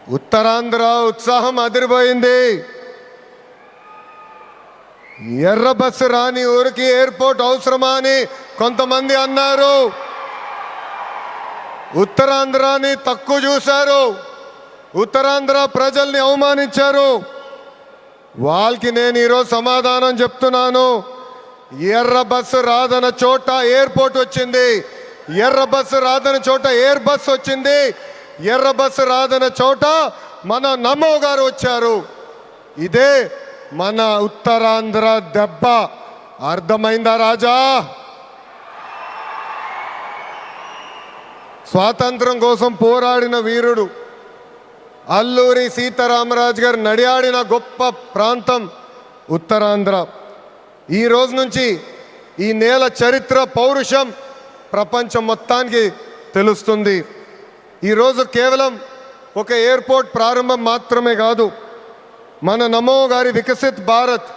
ఉత్తరాంధ్ర ఉత్సాహం అదిరిపోయింది. ఎర్ర బస్సు రాని ఊరికి ఎయిర్పోర్ట్ అవసరమా అని కొంతమంది అన్నారు. ఉత్తరాంధ్రాని తక్కువ చూశారు, ఉత్తరాంధ్ర ప్రజల్ని అవమానించారు. వాళ్ళకి నేను ఈరోజు సమాధానం చెప్తున్నాను. ఎర్ర బస్సు రాదన్న చోట ఎయిర్పోర్ట్ వచ్చింది, ఎర్ర బస్సు రాదన్న చోట ఎయిర్ బస్ వచ్చింది, ఎర్ర బస్సు రాదన్న చోట మన నమో గారు వచ్చారు. ఇదే మన ఉత్తరాంధ్ర దెబ్బ. అర్థమైందా రాజా? స్వాతంత్రం కోసం పోరాడిన వీరుడు అల్లూరి సీతారామరాజు గారు నడియాడిన గొప్ప ప్రాంతం ఉత్తరాంధ్ర. ఈ రోజు నుంచి ఈ నేల చరిత్ర, పౌరుషం ప్రపంచం మొత్తానికి తెలుస్తుంది. ఈరోజు కేవలం ఒక ఎయిర్పోర్ట్ ప్రారంభం మాత్రమే కాదు, మన నమో గారి వికసిత్ భారత్,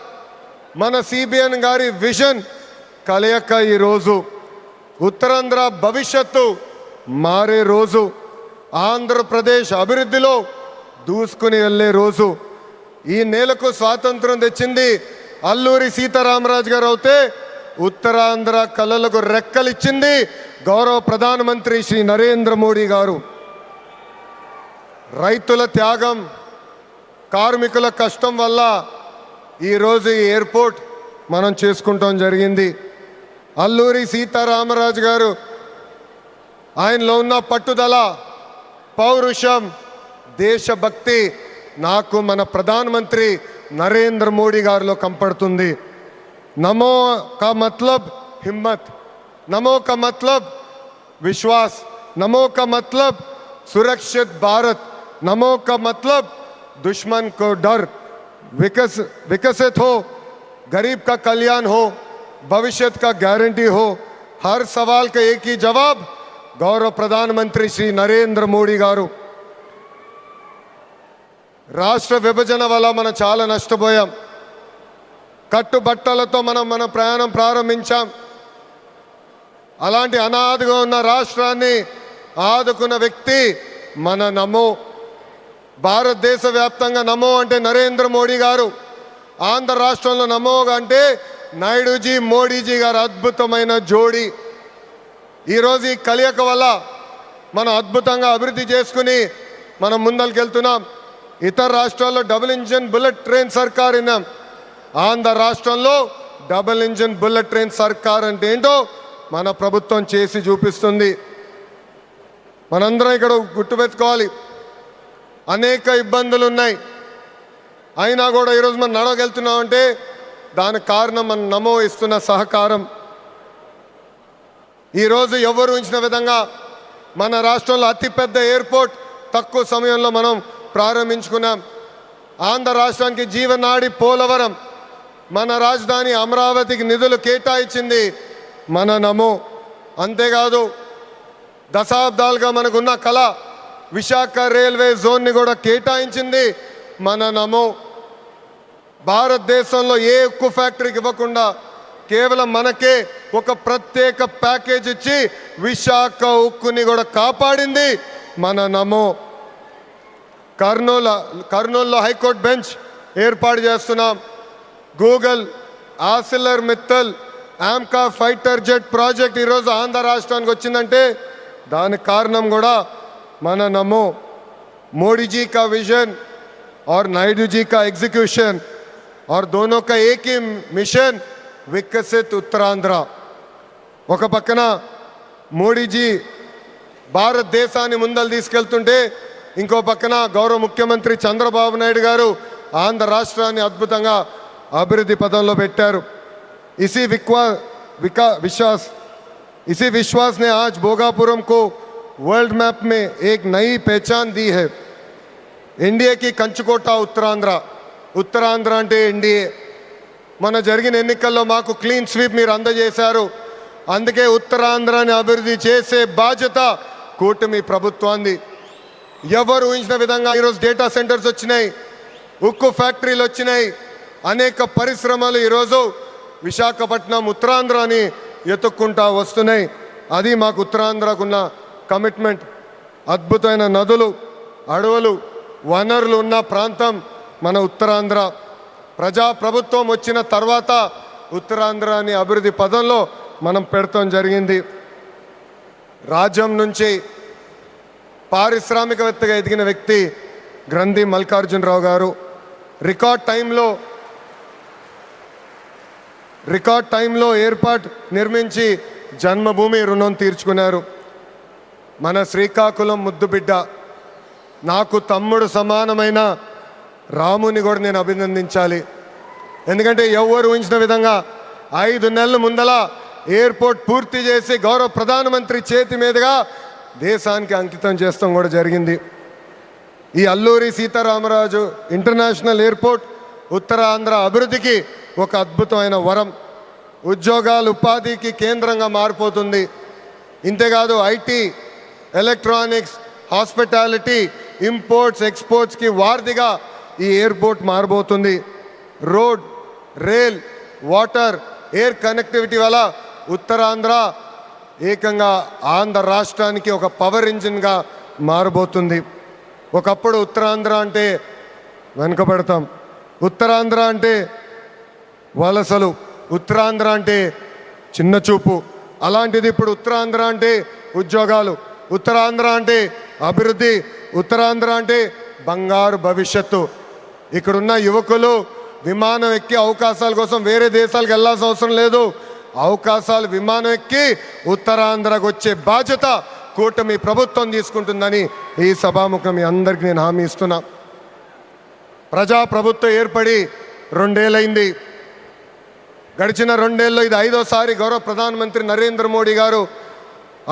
మన సిబిఎన్ గారి విజన్ కలయిక ఈరోజు ఉత్తరాంధ్ర భవిష్యత్తు మారే రోజు, ఆంధ్రప్రదేశ్ అభివృద్ధిలో దూసుకుని వెళ్ళే రోజు. ఈ నేలకు స్వాతంత్రం తెచ్చింది అల్లూరి సీతారామరాజు గారు అయితే, ఉత్తరాంధ్ర కళలకు రెక్కలిచ్చింది గౌరవ ప్రధానమంత్రి శ్రీ నరేంద్ర మోడీ గారు. రైతుల త్యాగం, కార్మికుల కష్టం వల్ల ఈరోజు ఈ ఎయిర్పోర్ట్ మనం చేసుకుంటాం జరిగింది. అల్లూరి సీతారామరాజు గారు ఆయనలో ఉన్న పట్టుదల, పౌరుషం, దేశభక్తి నాకు మన ప్రధానమంత్రి నరేంద్ర మోడీ గారిలో కంపడుతుంది. నమో కా మతलब హిమ్మత్, నమో కా మతलब విశ్వాస్, నమో కా మతलब సురక్షిత్ భారత్, नमो का मतलब दुश्मन को डर, विकसित हो, गरीब का कल्याण हो, भविष्य का गारंटी हो. हर सवाल का एक ही जवाब गौरव प्रधानमंत्री श्री नरेंद्र मोदी गारू. రాష్ట్ర విభజన వల్ల మనం చాలా నష్టపోయాం. కట్టుబట్టలతో మన ప్రయాణం ప్రారంభించాం. అలాంటి అనాథగా ఉన్న రాష్ట్రాన్ని ఆదుకున్న వ్యక్తి మన నమో. భారతదేశ వ్యాప్తంగా నమో అంటే నరేంద్ర మోడీ గారు, ఆంధ్ర రాష్ట్రంలో నమో అంటే నాయుడుజీ, మోడీజీ గారు అద్భుతమైన జోడీ. ఈరోజు ఈ కలయిక వల్ల మనం అద్భుతంగా అభివృద్ధి చేసుకుని మనం ముందరికెళ్తున్నాం. ఇతర రాష్ట్రాల్లో డబుల్ ఇంజిన్ బుల్లెట్ ట్రైన్ సర్కార్ విన్నాం. ఆంధ్ర రాష్ట్రంలో డబుల్ ఇంజిన్ బుల్లెట్ ట్రైన్ సర్కార్ అంటే ఏంటో మన ప్రభుత్వం చేసి చూపిస్తుంది. మనందరం ఇక్కడ గుర్తుపెట్టుకోవాలి, అనేక ఇబ్బందులు ఉన్నాయి, అయినా కూడా ఈరోజు మనం నడవగలుగుతున్నామంటే దానికి కారణం మన నమో ఇస్తున్న సహకారం. ఈరోజు ఎవరు ఊహించిన విధంగా మన రాష్ట్రంలో అతిపెద్ద ఎయిర్పోర్ట్ తక్కువ సమయంలో మనం ప్రారంభించుకున్నాం. ఆంధ్ర రాష్ట్రానికి జీవనాడి పోలవరం, మన రాజధాని అమరావతికి నిధులు కేటాయించింది మన నమో. అంతేకాదు దశాబ్దాలుగా మనకున్న కళ విశాఖ రైల్వే జోన్ని కూడా కేటాయించింది మన నమో. భారతదేశంలో ఏ ఉక్కు ఫ్యాక్టరీకి ఇవ్వకుండా కేవలం మనకే ఒక ప్రత్యేక ప్యాకేజ్ ఇచ్చి విశాఖ ఉక్కుని కూడా కాపాడింది మన నమో. కర్నూలులో హైకోర్టు బెంచ్ ఏర్పాటు చేస్తున్నాం. Google, ఆసిలర్ Mittal, AMCA fighter jet project ఈరోజు ఆంధ్ర రాష్ట్రానికి వచ్చిందంటే దానికి కారణం కూడా మన నమో. मोदी जी का विजन और नायडू जी का एग्जीक्यूशन और दोनों का एक ही मिशन, विकसित उत्तरांध्र. ఒక పక్కన మోడీజీ భారతదేశాన్ని ముందలు తీసుకెళ్తుంటే ఇంకో పక్కన గౌరవ ముఖ్యమంత్రి చంద్రబాబు నాయుడు గారు ఆంధ్ర రాష్ట్రాన్ని అద్భుతంగా అభివృద్ధి పదంలో పెట్టారు. इसी विश्वास ने आज भोगापुरम को वर्ल्ड मैप में एक नई पहचान दी है. इंडिया की कंचुकोटा ఉత్తరాంధ్ర అంటే ఎన్డీఏ. మన జరిగిన ఎన్నికల్లో మాకు క్లీన్ స్వీప్ మీరు అందజేశారు. అందుకే ఉత్తరాంధ్రాన్ని అభివృద్ధి చేసే బాధ్యత కూటమి ప్రభుత్వాన్ని. ఎవరు ఊహించిన విధంగా ఈరోజు డేటా సెంటర్స్ వచ్చినాయి, ఉక్కు ఫ్యాక్టరీలు వచ్చినాయి, అనేక పరిశ్రమలు ఈరోజు విశాఖపట్నం ఉత్తరాంధ్రాని ఎత్తుక్కుంటా వస్తున్నాయి. అది మాకు ఉత్తరాంధ్రకున్న కమిట్మెంట్. అద్భుతమైన నదులు, అడవులు, వనరులు ఉన్న ప్రాంతం మన ఉత్తరాంధ్ర. ప్రజాప్రభుత్వం వచ్చిన తర్వాత ఉత్తరాంధ్రాని అభివృద్ధి పదంలో మనం పెడతాం జరిగింది. రాజ్యం నుంచి పారిశ్రామికవేత్తగా ఎదిగిన వ్యక్తి గ్రంథి మల్లికార్జునరావు గారు రికార్డ్ టైంలో ఎయిర్పోర్ట్ నిర్మించి జన్మభూమి రుణం తీర్చుకున్నారు. మన శ్రీకాకుళం ముద్దుబిడ్డ, నాకు తమ్ముడు సమానమైన రాముని కూడా నేను అభినందించాలి. ఎందుకంటే ఎవరు ఊహించిన విధంగా 5 నెలల ముందల ఎయిర్పోర్ట్ పూర్తి చేసి గౌరవ ప్రధానమంత్రి చేతి మీదుగా దేశానికి అంకితం చేస్తాం కూడా జరిగింది. ఈ అల్లూరి సీతారామరాజు ఇంటర్నేషనల్ ఎయిర్పోర్ట్ ఉత్తరాంధ్ర అభివృద్ధికి ఒక అద్భుతమైన వరం. ఉద్యోగాలు ఉపాధికి కేంద్రంగా మారిపోతుంది. ఇంతేకాదు ఐటీ, ఎలక్ట్రానిక్స్, హాస్పిటాలిటీ, ఇంపోర్ట్స్, ఎక్స్పోర్ట్స్కి వారధిగా ఈ ఎయిర్పోర్ట్ మారబోతుంది. Road, rail, water, air connectivity వల్ల ఉత్తరాంధ్ర ఏకంగా ఆంధ్ర రాష్ట్రానికి ఒక పవర్ ఇంజిన్గా మారబోతుంది. ఒకప్పుడు ఉత్తరాంధ్ర అంటే వెనుకబడతాం, ఉత్తరాంధ్ర అంటే వలసలు, ఉత్తరాంధ్ర అంటే చిన్న చూపు. అలాంటిది ఇప్పుడు ఉత్తరాంధ్ర అంటే ఉద్యోగాలు, ఉత్తరాంధ్ర అంటే అభివృద్ధి, ఉత్తరాంధ్ర అంటే బంగారు భవిష్యత్తు. ఇక్కడున్న యువకులు విమానం ఎక్కి అవకాశాల కోసం వేరే దేశాలకు వెళ్ళాల్సిన అవసరం లేదు. అవకాశాలు విమానం ఎక్కి ఉత్తరాంధ్రకు వచ్చే బాధ్యత కూటమి ప్రభుత్వం తీసుకుంటుందని ఈ సభాముఖం మీ అందరికీ నేను హామీ ఇస్తున్నా. ప్రజాప్రభుత్వం ఏర్పడి 2 ఏళ్ళైంది. గడిచిన 2 ఏళ్ళలో ఇది 5వ గౌరవ ప్రధానమంత్రి నరేంద్ర మోడీ గారు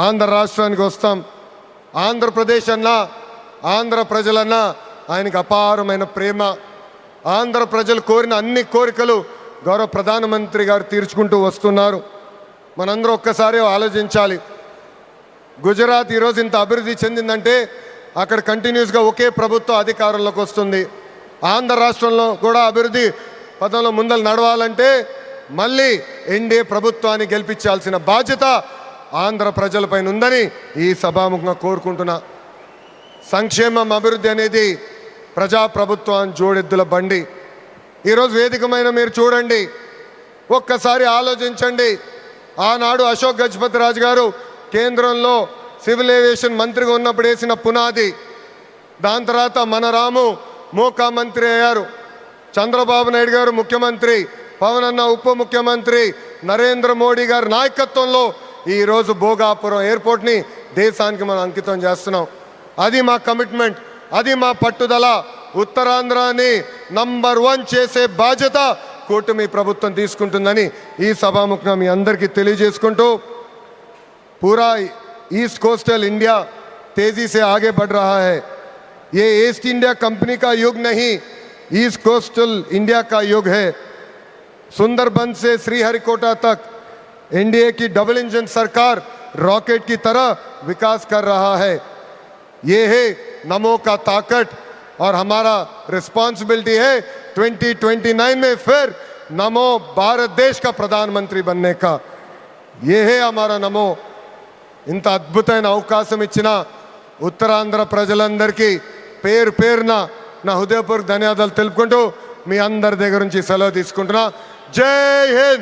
ఆంధ్ర రాష్ట్రానికి వస్తాం. ఆంధ్రప్రదేశ్ అన్నా, ఆంధ్ర ప్రజలన్నా ఆయనకు అపారమైన ప్రేమ. ఆంధ్ర ప్రజలు కోరిన అన్ని కోరికలు గౌరవ ప్రధానమంత్రి గారు తీర్చుకుంటూ వస్తున్నారు. మనందరూ ఒక్కసారి ఆలోచించాలి. గుజరాత్ ఈరోజు ఇంత అభివృద్ధి చెందిందంటే అక్కడ కంటిన్యూస్గా ఒకే ప్రభుత్వం అధికారంలోకి వస్తుంది. ఆంధ్ర రాష్ట్రంలో కూడా అభివృద్ధి పదంలో ముందలు నడవాలంటే మళ్ళీ ఎన్డీఏ ప్రభుత్వాన్ని గెలిపించాల్సిన బాధ్యత ఆంధ్ర ప్రజలపైన ఉందని ఈ సభాముఖంగా కోరుకుంటున్నా. సంక్షేమం, అభివృద్ధి అనేది ప్రజాప్రభుత్వాన్ని జోడెద్దుల బండి. ఈరోజు వేదికమైన మీరు చూడండి, ఒక్కసారి ఆలోచించండి. ఆనాడు అశోక్ గజపతి రాజు గారు కేంద్రంలో సివిల్ ఏవియేషన్ మంత్రిగా ఉన్నప్పుడు వేసిన పునాది. దాని తర్వాత మన రాము మోకా మంత్రి అయ్యారు, చంద్రబాబు నాయుడు గారు ముఖ్యమంత్రి, పవన్ అన్న ఉప ముఖ్యమంత్రి, నరేంద్ర మోడీ గారి నాయకత్వంలో ఈరోజు భోగాపురం ఎయిర్పోర్ట్ని దేశానికి మనం అంకితం చేస్తున్నాం. అది మా కమిట్మెంట్, అది మా పట్టుదల. ఉత్తరాంధ్రాని నంబర్ 1 చేసే బాధ్యత కూటమి ప్రభుత్వం తీసుకుంటుందని ఈ సభాముఖంగా మీ అందరికీ తెలియజేసుకుంటూ, पूरा ईस्ट कोस्टल इंडिया तेजी से आगे बढ़ रहा है. ये ईस्ट इंडिया कंपनी का युग नहीं, ईस्ट कोस्टल इंडिया का युग है. सुंदरबन से श्रीहरिकोटा तक एनडीए की डबल इंजन सरकार रॉकेट की तरह विकास कर रहा है. ये है नमो का ताकत और हमारा रिस्पॉन्सिबिलिटी है 2029 में फिर नमो भारत देश का प्रधानमंत्री बनने का. ये है हमारा नमो. ఇంత అద్భుతమైన అవకాశం ఇచ్చిన ఉత్తరాంధ్ర ప్రజలందరికీ పేరు పేరున నా హృదయపూర్వక ధన్యవాదాలు తెలుపుకుంటూ మీ అందరి దగ్గర నుంచి సెలవు తీసుకుంటున్నా. జై హింద్.